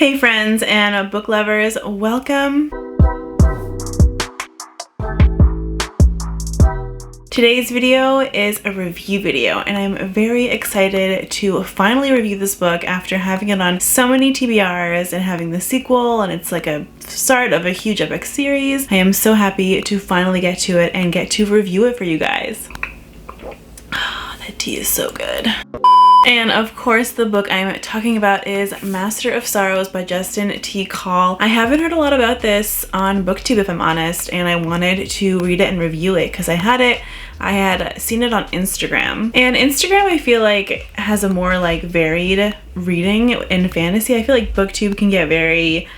Hey friends and book lovers, welcome. Today's video is a review video and I'm very excited to finally review this book after having it on so many TBRs and having the sequel, and it's like a start of a huge epic series. I am so happy to finally get to it and get to review it for you guys. Oh, that tea is so good. And of course the book I'm talking about is Master of Sorrows by Justin T. Call. I haven't heard a lot about this on BookTube if I'm honest, and I wanted to read it and review it because I had seen it on Instagram. And Instagram I feel like has a more like varied reading in fantasy. I feel like BookTube can get very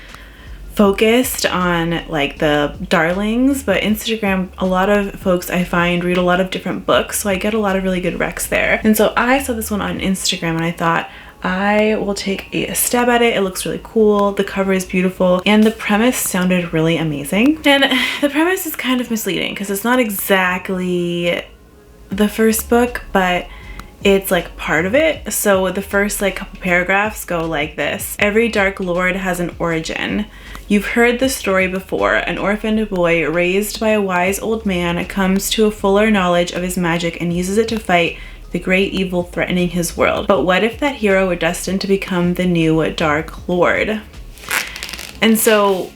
focused on like the darlings, but Instagram, a lot of folks I find read a lot of different books, so I get a lot of really good recs there. And so I saw this one on Instagram and I thought I will take a stab at it. It looks really cool, the cover is beautiful, and the premise sounded really amazing. And the premise is kind of misleading because it's not exactly the first book, but it's like part of it. So the first like couple paragraphs go like this. Every Dark Lord has an origin. You've heard the story before. An orphaned boy raised by a wise old man comes to a fuller knowledge of his magic and uses it to fight the great evil threatening his world. But what if that hero were destined to become the new Dark Lord? And so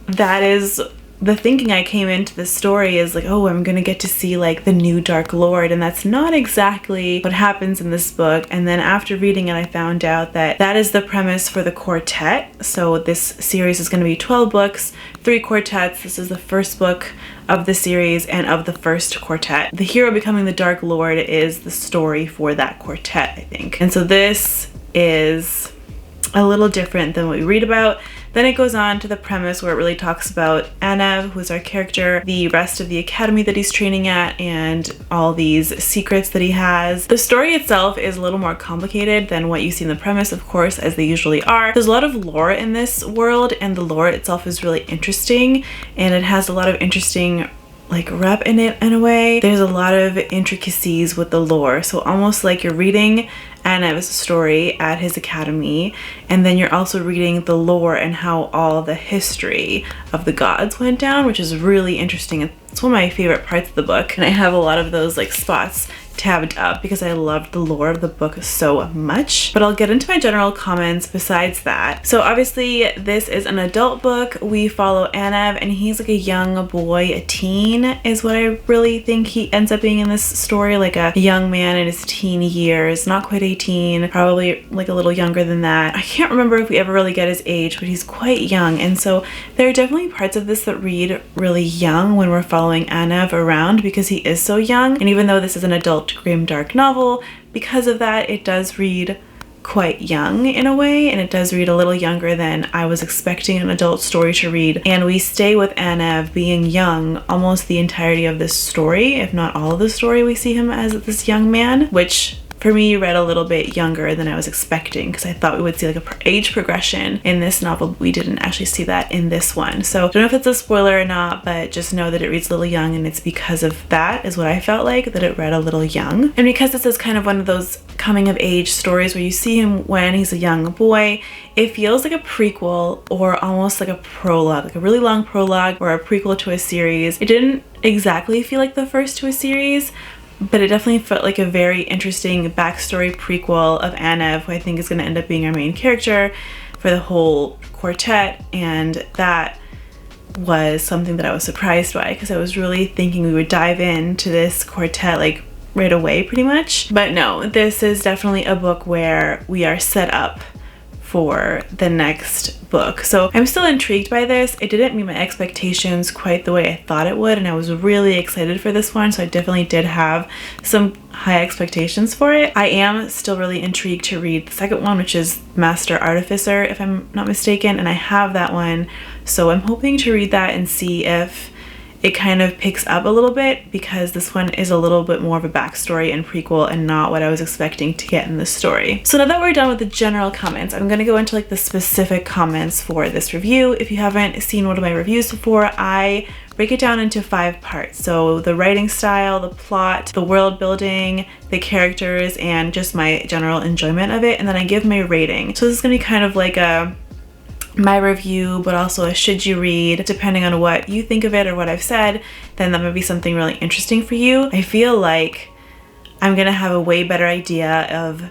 that is the thinking I came into the story is like, oh, I'm gonna get to see like the new Dark Lord, and that's not exactly what happens in this book. And then after reading it, I found out that that is the premise for the quartet. So this series is gonna be 12 books, 3 quartets. This is the first book of the series and of the first quartet. The hero becoming the Dark Lord is the story for that quartet, I think. And so this is a little different than what we read about. Then it goes on to the premise where it really talks about Anev, who's our character, the rest of the academy that he's training at, and all these secrets that he has. The story itself is a little more complicated than what you see in the premise, of course, as they usually are. There's a lot of lore in this world, and the lore itself is really interesting, and it has a lot of interesting like rep in it in a way. There's a lot of intricacies with the lore, so almost like you're reading Anev's story at his academy, and then you're also reading the lore and how all the history of the gods went down, which is really interesting. It's one of my favorite parts of the book, and I have a lot of those like spots tabbed up because I loved the lore of the book so much. But I'll get into my general comments besides that. So obviously this is an adult book. We follow Anev, and he's like a young boy, a teen is what I really think he ends up being in this story, like a young man in his teen years, not quite 18, probably like a little younger than that. I can't remember if we ever really get his age, but he's quite young. And so there are definitely parts of this that read really young when we're following Anev around because he is so young. And even though this is an adult grim dark novel, because of that it does read quite young in a way, and it does read a little younger than I was expecting an adult story to read. And we stay with Anev being young almost the entirety of this story, if not all of the story. We see him as this young man, which for me read a little bit younger than I was expecting because I thought we would see like a age progression in this novel, but we didn't actually see that in this one. So I don't know if it's a spoiler or not, but just know that it reads a little young, and it's because of that is what I felt like, that it read a little young. And because this is kind of one of those coming of age stories where you see him when he's a young boy, it feels like a prequel or almost like a prologue, like a really long prologue or a prequel to a series. It didn't exactly feel like the first to a series, but it definitely felt like a very interesting backstory prequel of Anev, who I think is going to end up being our main character for the whole quartet. And that was something that I was surprised by because I was really thinking we would dive into this quartet like right away pretty much. But no, this is definitely a book where we are set up for the next book. So I'm still intrigued by this. It didn't meet my expectations quite the way I thought it would, and I was really excited for this one, so I definitely did have some high expectations for it. I am still really intrigued to read the second one, which is Master Artificer, if I'm not mistaken, and I have that one, so I'm hoping to read that and see if it kind of picks up a little bit, because this one is a little bit more of a backstory and prequel and not what I was expecting to get in the story. So now that we're done with the general comments, I'm gonna go into like the specific comments for this review. If you haven't seen one of my reviews before, I break it down into 5 parts. So the writing style, the plot, the world building, the characters, and just my general enjoyment of it, and then I give my rating. So this is gonna be kind of like a my review, but also a should you read. Depending on what you think of it or what I've said, then that might be something really interesting for you. I feel like I'm gonna have a way better idea of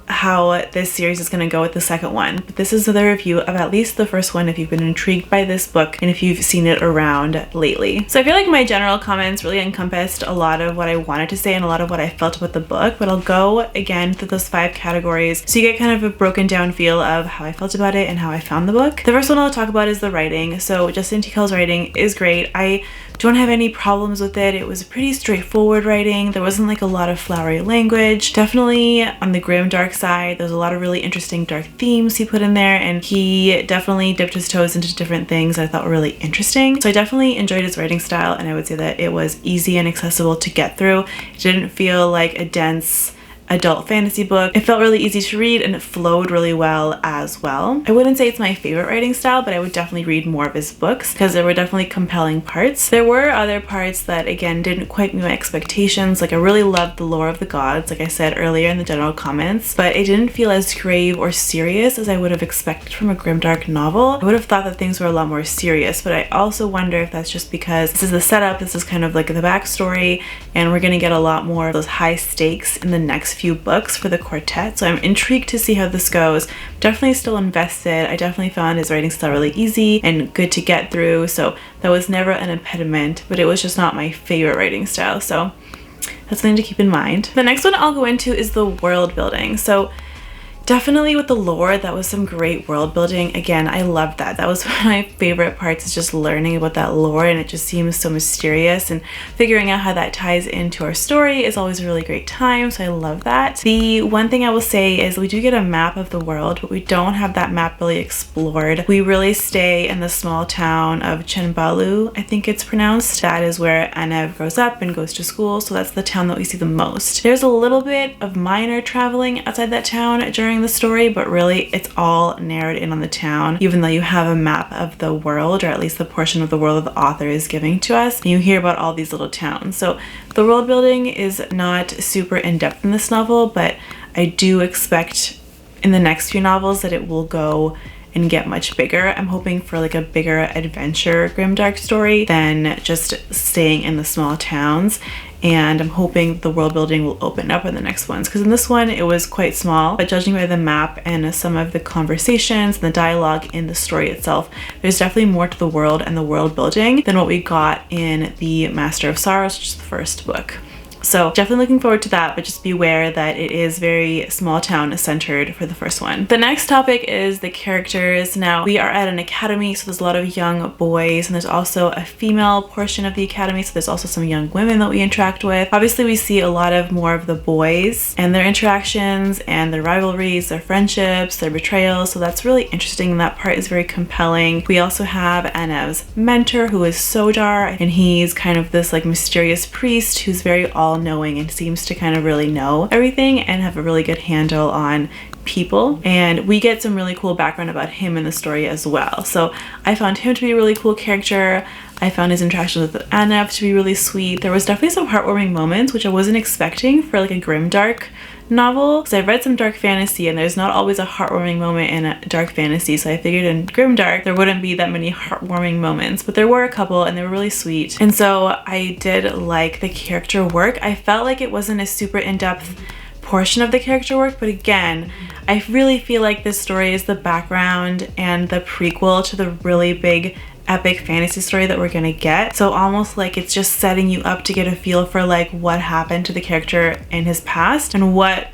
how this series is going to go with the second one. But this is the review of at least the first one if you've been intrigued by this book and if you've seen it around lately. So I feel like my general comments really encompassed a lot of what I wanted to say and a lot of what I felt about the book, but I'll go again through those 5 categories so you get kind of a broken down feel of how I felt about it and how I found the book. The first one I'll talk about is the writing. So Justin Teakell's writing is great. I don't have any problems with it. It was pretty straightforward writing. There wasn't like a lot of flowery language. Definitely on the grim dark side, there's a lot of really interesting dark themes he put in there, and he definitely dipped his toes into different things that I thought were really interesting. So I definitely enjoyed his writing style, and I would say that it was easy and accessible to get through. It didn't feel like a dense adult fantasy book. It felt really easy to read and it flowed really well as well. I wouldn't say it's my favorite writing style, but I would definitely read more of his books because there were definitely compelling parts. There were other parts that again didn't quite meet my expectations. Like I really loved the lore of the gods, like I said earlier in the general comments, but it didn't feel as grave or serious as I would have expected from a grimdark novel. I would have thought that things were a lot more serious, but I also wonder if that's just because this is the setup, this is kind of like the backstory, and we're gonna get a lot more of those high stakes in the next few books for the quartet. So I'm intrigued to see how this goes. Definitely still invested. I definitely found his writing style really easy and good to get through, so that was never an impediment, but it was just not my favorite writing style, so that's something to keep in mind. The next one I'll go into is the world building. So definitely with the lore, that was some great world building. Again, I loved that. That was one of my favorite parts, is just learning about that lore, and it just seems so mysterious, and figuring out how that ties into our story is always a really great time, so I love that. The one thing I will say is we do get a map of the world, but we don't have that map really explored. We really stay in the small town of Chenbalu, I think it's pronounced. That is where Anev grows up and goes to school, so that's the town that we see the most. There's a little bit of minor traveling outside that town during the story, but really it's all narrowed in on the town, even though you have a map of the world, or at least the portion of the world that the author is giving to us, and you hear about all these little towns. So the world building is not super in-depth in this novel, but I do expect in the next few novels that it will go and get much bigger. I'm hoping for like a bigger adventure grimdark story than just staying in the small towns, and I'm hoping the world building will open up in the next ones, because in this one it was quite small, but judging by the map and some of the conversations and the dialogue in the story itself, there's definitely more to the world and the world building than what we got in the Master of Sorrows, which is the first book. So definitely looking forward to that, but just beware that it is very small town centered for the first one. The next topic is the characters. Now we are at an academy, so there's a lot of young boys, and there's also a female portion of the academy, so there's also some young women that we interact with. Obviously we see a lot of more of the boys and their interactions and their rivalries, their friendships, their betrayals, so that's really interesting. That part is very compelling. We also have Anev's mentor, who is Sodar, and he's kind of this like mysterious priest who's very all-knowing and seems to kind of really know everything and have a really good handle on people, and we get some really cool background about him in the story as well. So I found him to be a really cool character. I found his interactions with Anev to be really sweet. There was definitely some heartwarming moments, which I wasn't expecting for like a grimdark novel, because I've read some dark fantasy and there's not always a heartwarming moment in a dark fantasy, so I figured in grimdark there wouldn't be that many heartwarming moments, but there were a couple and they were really sweet, and so I did like the character work. I felt like it wasn't a super in-depth portion of the character work, but again, I really feel like this story is the background and the prequel to the really big epic fantasy story that we're gonna get, so almost like it's just setting you up to get a feel for like what happened to the character in his past and what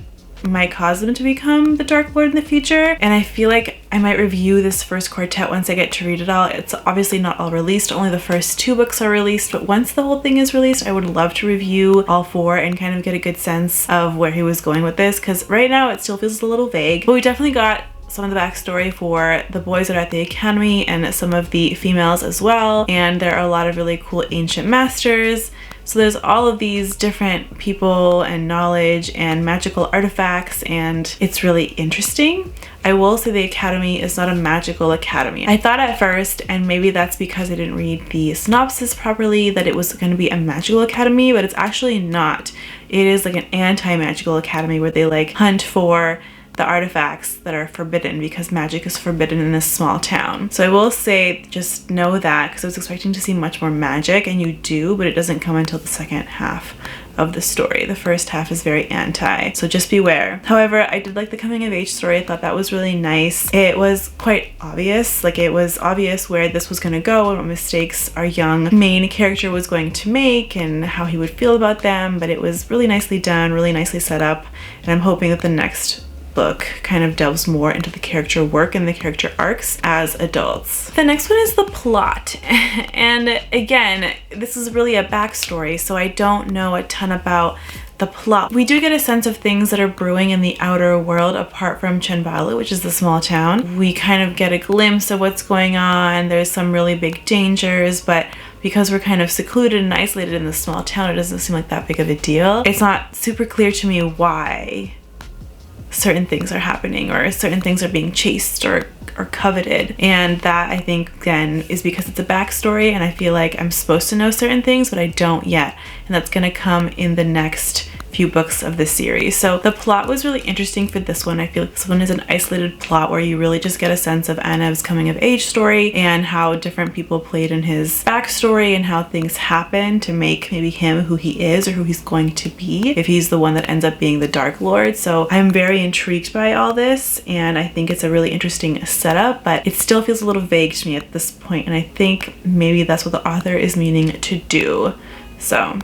might cause them to become the Dark Lord in the future. And I feel like I might review this first quartet once I get to read it all. It's obviously not all released, only the first 2 books are released, but once the whole thing is released, I would love to review all 4 and kind of get a good sense of where he was going with this, because right now it still feels a little vague, but we definitely got some of the backstory for the boys that are at the academy and some of the females as well, and there are a lot of really cool ancient masters. So there's all of these different people and knowledge and magical artifacts, and it's really interesting. I will say the academy is not a magical academy. I thought at first, and maybe that's because I didn't read the synopsis properly, that it was going to be a magical academy, but it's actually not. It is like an anti-magical academy where they like hunt for the artifacts that are forbidden, because magic is forbidden in this small town. So I will say, just know that, because I was expecting to see much more magic, and you do, but it doesn't come until the second half of the story. The first half is very anti, so just beware. However, I did like the coming of age story. I thought that was really nice. It was quite obvious, like it was obvious where this was going to go and what mistakes our young main character was going to make and how he would feel about them, but it was really nicely done, really nicely set up, and I'm hoping that the next book kind of delves more into the character work and the character arcs as adults. The next one is the plot. And again, this is really a backstory, so I don't know a ton about the plot. We do get a sense of things that are brewing in the outer world apart from Chenbalu, which is the small town. We kind of get a glimpse of what's going on. There's some really big dangers, but because we're kind of secluded and isolated in the small town, it doesn't seem like that big of a deal. It's not super clear to me why certain things are happening or certain things are being chased or coveted, and that I think again is because it's a backstory and I feel like I'm supposed to know certain things but I don't yet, and that's gonna come in the next few books of this series. So the plot was really interesting for this one. I feel like this one is an isolated plot where you really just get a sense of Anev's coming of age story and how different people played in his backstory and how things happen to make maybe him who he is or who he's going to be if he's the one that ends up being the Dark Lord. So I'm very intrigued by all this, and I think it's a really interesting setup, but it still feels a little vague to me at this point, and I think maybe that's what the author is meaning to do. So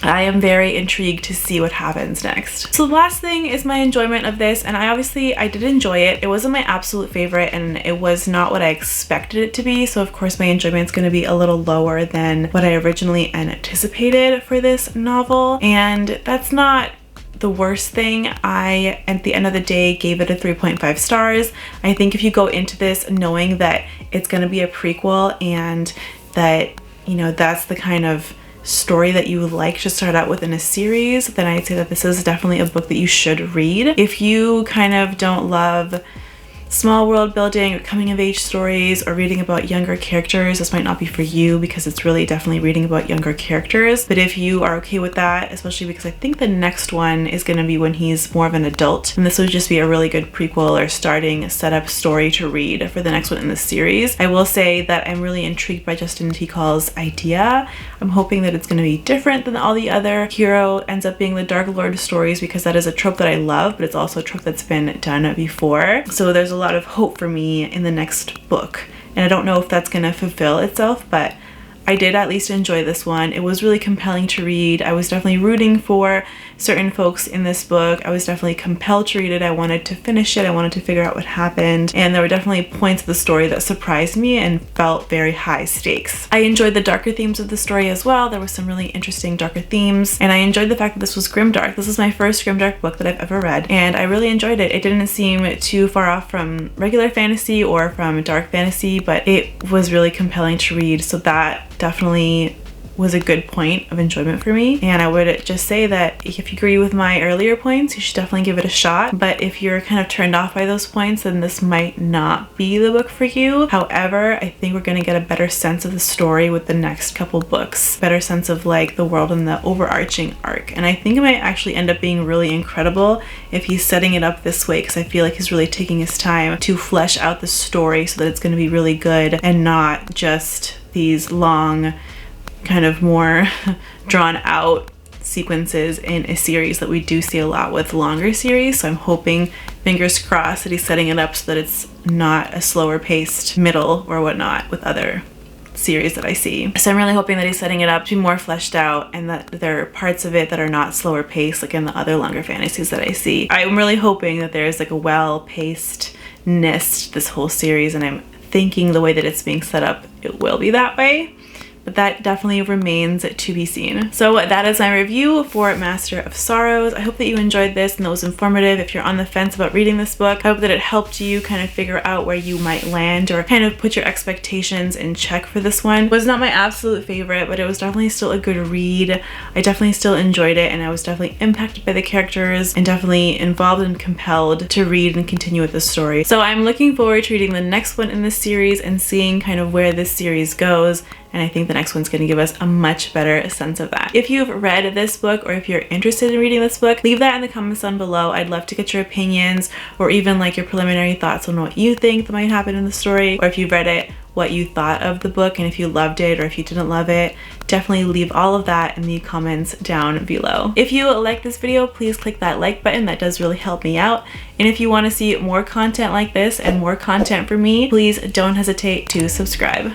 I am very intrigued to see what happens next. So the last thing is my enjoyment of this, and I did enjoy it. It wasn't my absolute favorite and it was not what I expected it to be, so of course my enjoyment is going to be a little lower than what I originally anticipated for this novel, and that's not the worst thing. I, at the end of the day, gave it a 3.5 stars. I think if you go into this knowing that it's going to be a prequel and that, you know, that's the kind of story that you would like to start out with in a series, then I'd say that this is definitely a book that you should read. If you kind of don't love small world building or coming of age stories or reading about younger characters, this might not be for you because it's really definitely reading about younger characters. But if you are okay with that, especially because I think the next one is going to be when he's more of an adult, and this would just be a really good prequel or starting setup story to read for the next one in the series. I will say that I'm really intrigued by Justin Tikal's idea. I'm hoping that it's going to be different than all the other hero ends up being the Dark Lord stories, because that is a trope that I love, but it's also a trope that's been done before. So there's a lot of hope for me in the next book, and I don't know if that's going to fulfill itself, but I did at least enjoy this one. It was really compelling to read. I was definitely rooting for certain folks in this book. I was definitely compelled to read it. I wanted to finish it. I wanted to figure out what happened. And there were definitely points of the story that surprised me and felt very high stakes. I enjoyed the darker themes of the story as well. There were some really interesting darker themes. And I enjoyed the fact that this was grimdark. This is my first grimdark book that I've ever read. And I really enjoyed it. It didn't seem too far off from regular fantasy or from dark fantasy, but it was really compelling to read. So that definitely was a good point of enjoyment for me, and I would just say that if you agree with my earlier points, you should definitely give it a shot. But if you're kind of turned off by those points, then this might not be the book for you. However, I think we're going to get a better sense of the story with the next couple books, better sense of like the world and the overarching arc, and I think it might actually end up being really incredible if he's setting it up this way, because I feel like he's really taking his time to flesh out the story so that it's going to be really good and not just these long, kind of more drawn out sequences in a series that we do see a lot with longer series. So I'm hoping, fingers crossed, that he's setting it up so that it's not a slower paced middle or whatnot with other series that I see. So I'm really hoping that he's setting it up to be more fleshed out and that there are parts of it that are not slower paced like in the other longer fantasies that I see. I'm really hoping that there's like a well-pacedness to this whole series, and I'm thinking the way that it's being set up, it will be that way. But that definitely remains to be seen. So that is my review for Master of Sorrows. I hope that you enjoyed this and that was informative. If you're on the fence about reading this book, I hope that it helped you kind of figure out where you might land or kind of put your expectations in check for this one. It was not my absolute favorite, but it was definitely still a good read. I definitely still enjoyed it, and I was definitely impacted by the characters and definitely involved and compelled to read and continue with the story. So I'm looking forward to reading the next one in this series and seeing kind of where this series goes and I think the next one's gonna give us a much better sense of that. If you've read this book or if you're interested in reading this book, leave that in the comments down below. I'd love to get your opinions or even like your preliminary thoughts on what you think that might happen in the story, or if you've read it, what you thought of the book, and if you loved it or if you didn't love it. Definitely leave all of that in the comments down below. If you like this video, please click that like button. That does really help me out. And if you want to see more content like this and more content from me, please don't hesitate to subscribe.